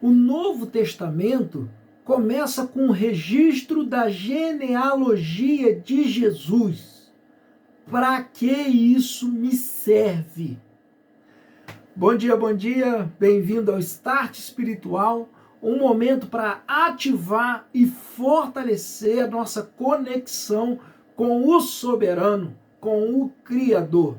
O Novo Testamento começa com o registro da genealogia de Jesus. Para que isso me serve? Bom dia, bem-vindo ao Start Espiritual, um momento para ativar e fortalecer a nossa conexão com o soberano, com o Criador.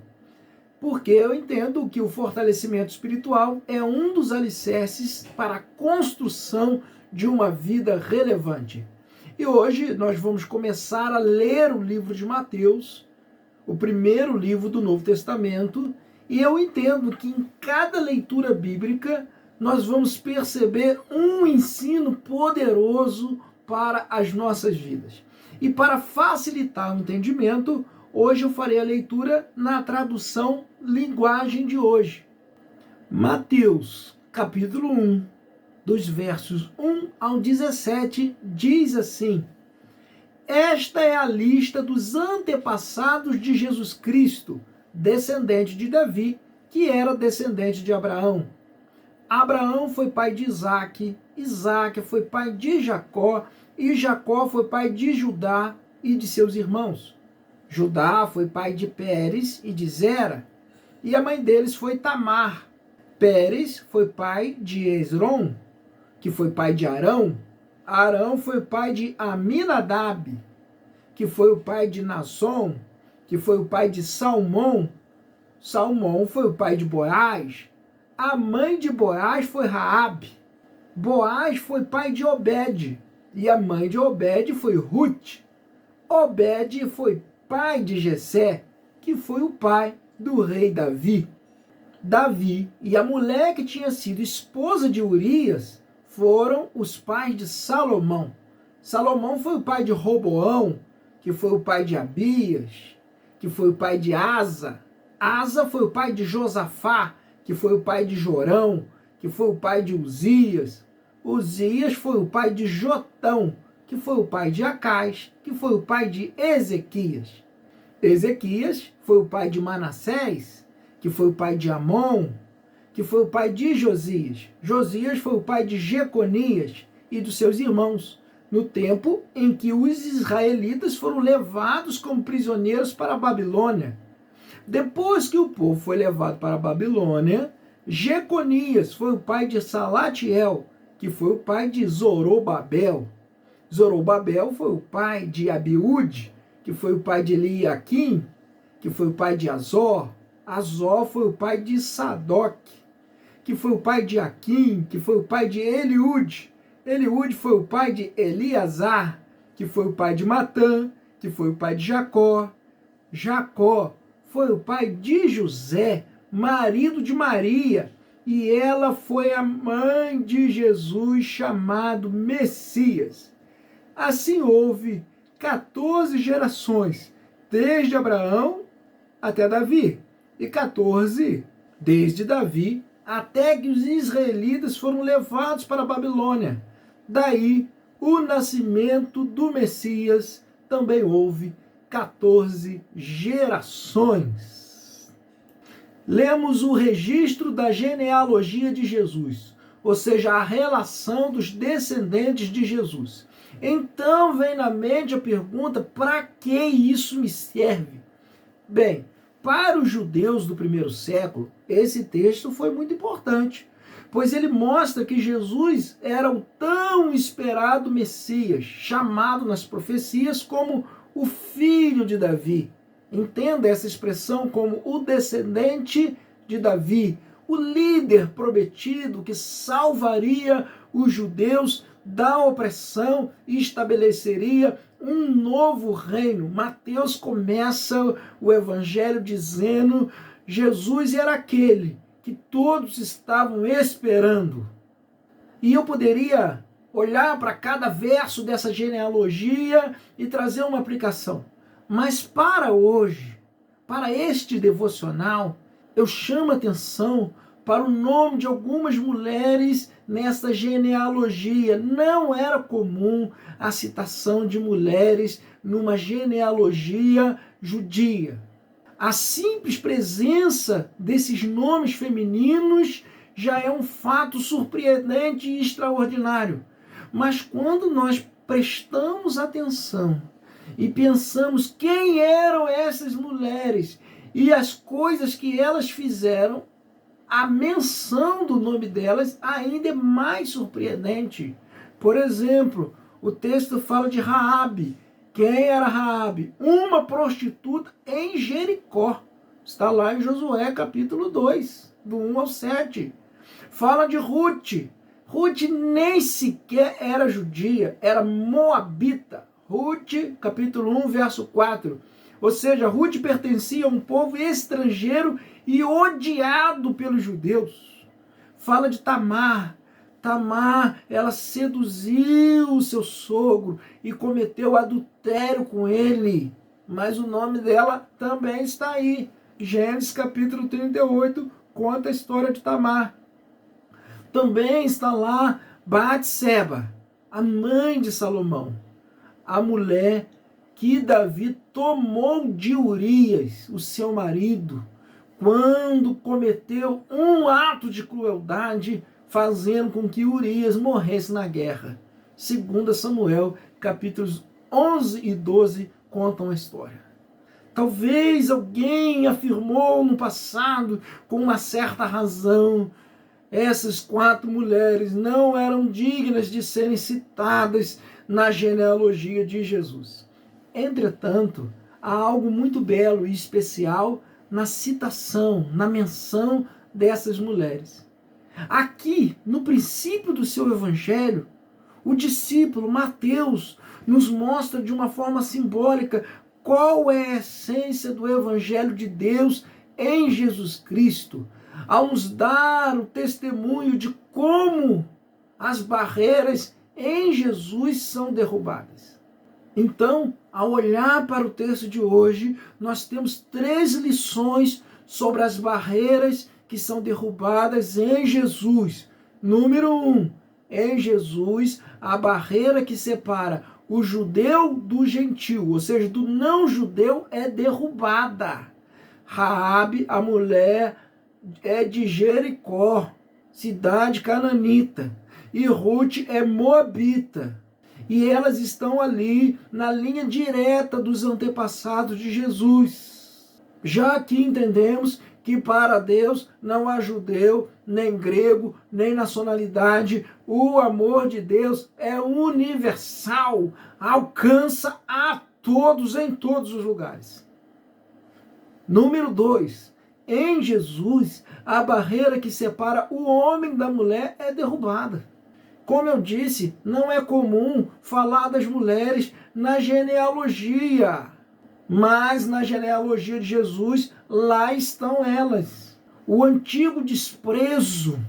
Porque eu entendo que o fortalecimento espiritual é um dos alicerces para a construção de uma vida relevante. E hoje nós vamos começar a ler o livro de Mateus, o primeiro livro do Novo Testamento, e eu entendo que em cada leitura bíblica nós vamos perceber um ensino poderoso para as nossas vidas. E para facilitar o entendimento, hoje eu farei a leitura na tradução linguagem de hoje. Mateus, capítulo 1, dos versos 1 ao 17, diz assim: Esta é a lista dos antepassados de Jesus Cristo, descendente de Davi, que era descendente de Abraão. Abraão foi pai de Isaque, Isaque foi pai de Jacó, e Jacó foi pai de Judá e de seus irmãos. Judá foi pai de Pérez e de Zera, e a mãe deles foi Tamar. Pérez foi pai de Esrom, que foi pai de Arão. Arão foi pai de Aminadab, que foi o pai de Nasson, que foi o pai de Salmão. Salmão foi o pai de Boaz. A mãe de Boaz foi Raabe. Boaz foi pai de Obed, e a mãe de Obed foi Ruth. Obed foi pai de Jessé, que foi o pai do rei Davi. Davi e a mulher que tinha sido esposa de Urias foram os pais de Salomão. Salomão foi o pai de Roboão, que foi o pai de Abias, que foi o pai de Asa. Asa foi o pai de Josafá, que foi o pai de Jorão, que foi o pai de Uzias. Uzias foi o pai de Jotão, que foi o pai de Acás, que foi o pai de Ezequias. Ezequias foi o pai de Manassés, que foi o pai de Amon, que foi o pai de Josias. Josias foi o pai de Jeconias e dos seus irmãos, no tempo em que os israelitas foram levados como prisioneiros para a Babilônia. Depois que o povo foi levado para a Babilônia, Jeconias foi o pai de Salatiel, que foi o pai de Zorobabel. Zorobabel foi o pai de Abiúde, que foi o pai de Eliaquim, que foi o pai de Azor. Azor foi o pai de Sadoc, que foi o pai de Aquim, que foi o pai de Eliúde. Eliúde foi o pai de Eleazar, que foi o pai de Matã, que foi o pai de Jacó. Jacó foi o pai de José, marido de Maria, e ela foi a mãe de Jesus, chamado Messias. Assim houve 14 gerações, desde Abraão até Davi, e 14 desde Davi até que os israelitas foram levados para a Babilônia. Daí, o nascimento do Messias também houve 14 gerações. Lemos o registro da genealogia de Jesus, ou seja, a relação dos descendentes de Jesus. Então vem na mente a pergunta: para que isso me serve? Bem, para os judeus do primeiro século, esse texto foi muito importante, pois ele mostra que Jesus era o tão esperado Messias, chamado nas profecias como o filho de Davi. Entenda essa expressão como o descendente de Davi, o líder prometido que salvaria os judeus da opressão e estabeleceria um novo reino. Mateus começa o evangelho dizendo: Jesus era aquele que todos estavam esperando. E eu poderia olhar para cada verso dessa genealogia e trazer uma aplicação. Mas para hoje, para este devocional, eu chamo a atenção para o nome de algumas mulheres nessa genealogia. Não era comum a citação de mulheres numa genealogia judia. A simples presença desses nomes femininos já é um fato surpreendente e extraordinário. Mas quando nós prestamos atenção e pensamos quem eram essas mulheres e as coisas que elas fizeram, a menção do nome delas ainda é mais surpreendente. Por exemplo, o texto fala de Raabe. Quem era Raabe? Uma prostituta em Jericó. Está lá em Josué capítulo 2, do 1 ao 7. Fala de Ruth. Ruth nem sequer era judia, era moabita. Ruth, capítulo 1, verso 4. Ou seja, Ruth pertencia a um povo estrangeiro e odiado pelos judeus. Fala de Tamar. Tamar, ela seduziu o seu sogro e cometeu adultério com ele. Mas o nome dela também está aí. Gênesis capítulo 38 conta a história de Tamar. Também está lá Batseba, a mãe de Salomão, a mulher que Davi tomou de Urias, o seu marido, quando cometeu um ato de crueldade, fazendo com que Urias morresse na guerra. 2 Samuel, capítulos 11 e 12, contam a história. Talvez alguém afirmou no passado, com uma certa razão, essas 4 mulheres não eram dignas de serem citadas na genealogia de Jesus. Entretanto, há algo muito belo e especial na citação, na menção dessas mulheres. Aqui, no princípio do seu evangelho, o discípulo Mateus nos mostra de uma forma simbólica qual é a essência do evangelho de Deus em Jesus Cristo, ao nos dar o testemunho de como as barreiras em Jesus são derrubadas. Então, ao olhar para o texto de hoje, nós temos 3 lições sobre as barreiras que são derrubadas em Jesus. Número 1, em Jesus, a barreira que separa o judeu do gentio, ou seja, do não judeu, é derrubada. Raabe, a mulher, é de Jericó, cidade cananita, e Ruth é moabita. E elas estão ali na linha direta dos antepassados de Jesus. Já que entendemos que para Deus não há judeu, nem grego, nem nacionalidade, o amor de Deus é universal, alcança a todos em todos os lugares. Número 2, em Jesus, a barreira que separa o homem da mulher é derrubada. Como eu disse, não é comum falar das mulheres na genealogia, mas na genealogia de Jesus, lá estão elas. O antigo desprezo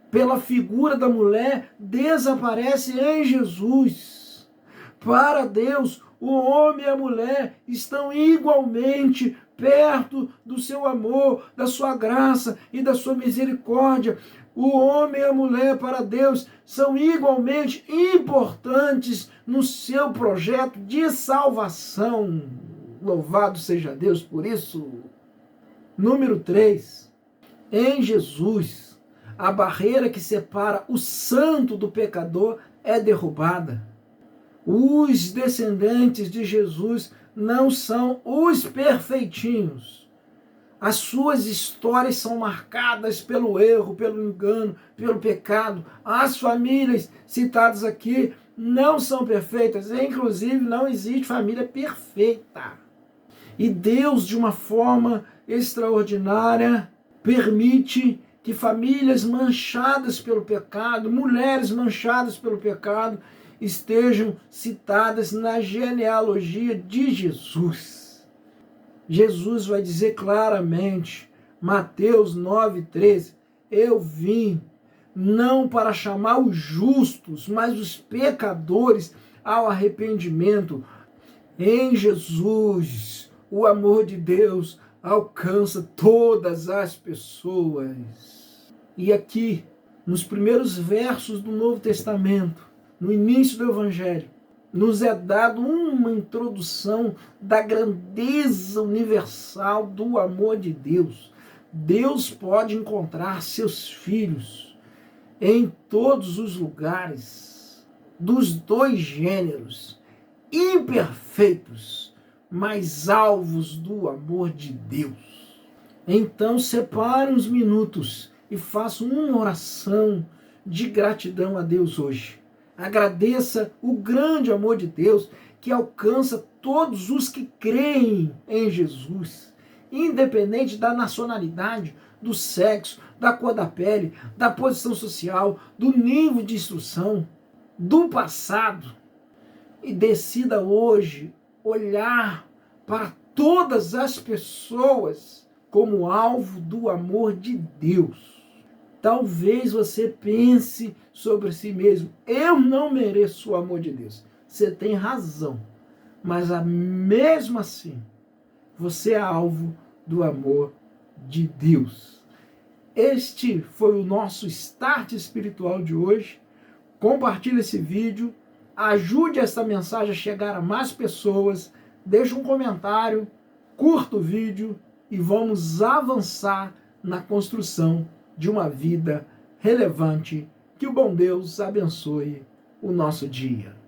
pela figura da mulher desaparece em Jesus. Para Deus, o homem e a mulher estão igualmente perto do seu amor, da sua graça e da sua misericórdia. O homem e a mulher para Deus são igualmente importantes no seu projeto de salvação. Louvado seja Deus por isso. Número 3. Em Jesus, a barreira que separa o santo do pecador é derrubada. Os descendentes de Jesus não são os perfeitinhos. As suas histórias são marcadas pelo erro, pelo engano, pelo pecado. As famílias citadas aqui não são perfeitas. Inclusive, não existe família perfeita. E Deus, de uma forma extraordinária, permite que famílias manchadas pelo pecado, mulheres manchadas pelo pecado, estejam citadas na genealogia de Jesus. Jesus vai dizer claramente, Mateus 9,13, eu vim não para chamar os justos, mas os pecadores ao arrependimento. Em Jesus, o amor de Deus alcança todas as pessoas. E aqui, nos primeiros versos do Novo Testamento, no início do Evangelho, nos é dado uma introdução da grandeza universal do amor de Deus. Deus pode encontrar seus filhos em todos os lugares, dos dois gêneros, imperfeitos, mas alvos do amor de Deus. Então separe uns minutos e faça uma oração de gratidão a Deus hoje. Agradeça o grande amor de Deus que alcança todos os que creem em Jesus, independente da nacionalidade, do sexo, da cor da pele, da posição social, do nível de instrução, do passado. E decida hoje olhar para todas as pessoas como alvo do amor de Deus. Talvez você pense sobre si mesmo: eu não mereço o amor de Deus. Você tem razão, mas mesmo assim, você é alvo do amor de Deus. Este foi o nosso Start Espiritual de hoje. Compartilhe esse vídeo, ajude essa mensagem a chegar a mais pessoas, deixe um comentário, curta o vídeo e vamos avançar na construção de uma vida relevante. Que o bom Deus abençoe o nosso dia.